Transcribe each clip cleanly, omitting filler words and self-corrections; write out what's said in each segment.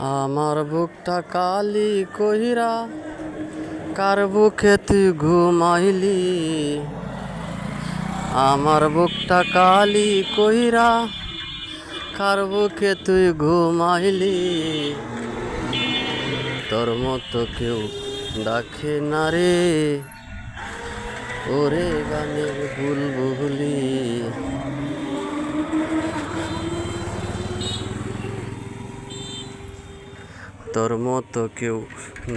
আমার বুকটা কালি কহিরা কার বুকে তুই ঘুমাইলি। আমার বুকটা কালি কহিরা কার বুকে তুই ঘুমাইলি। তোর মতো কেউ ডাকে না রে ওরে গানের বুলবুলি। তোর মতো কেউ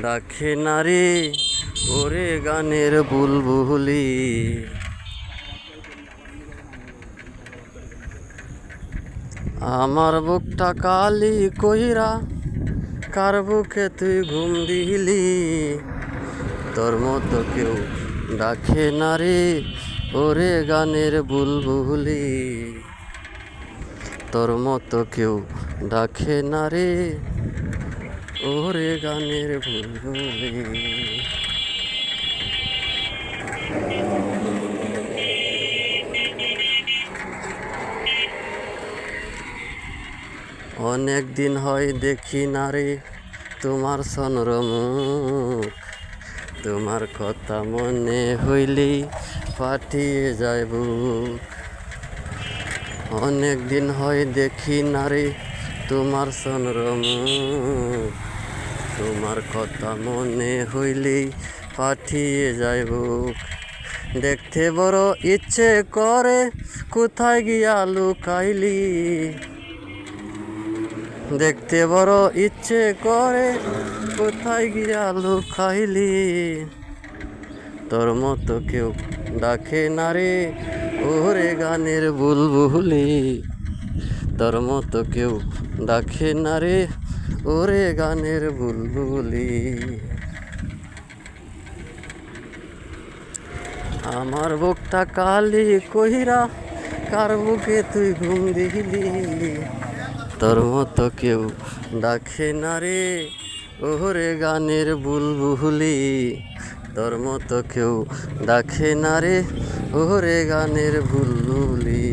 ডাকে না রে ওরে গানের বুলবুলি। আমার বুকটা কালি কইরা কার বুকে তুই ঘুম দিলি। তোর মতো কেউ ডাকে না রে ওরে গানের বুলবুলি। তোর মতো কেউ ডাকে না রে ওরে গানের বুলবুলি। অনেক দিন হয় দেখি না রে তোমার সনরমুখ। তোমার কথা মনে হইলেই পাঠিয়ে যায় বুক। অনেক দিন হয় দেখি না রে তোমার সনরমুখ। তোমার কথা মনে হইলেই পাঠিয়ে যায় বুক। দেখতে বড় ইচ্ছে করে কোথায় গিয়া লুকাইলি। দেখতে বড় ইচ্ছে করে কোথায় গিয়া লুকাইলি। তোর মতো কেউ ডাকে না রে ওরে গানের বুলবুলি। তোর মতো কেউ ডাকে না রে ওরে গানের বুলবুলি। আমার বুকটা কালি কহিরা কার বুকে তুই ঘুম দিলি। তোর মতো কেউ ডাকে না রে ওরে গানের বুলবুলি। তোর মতো কেউ ডাকে না রে ওরে গানের বুলবুলি।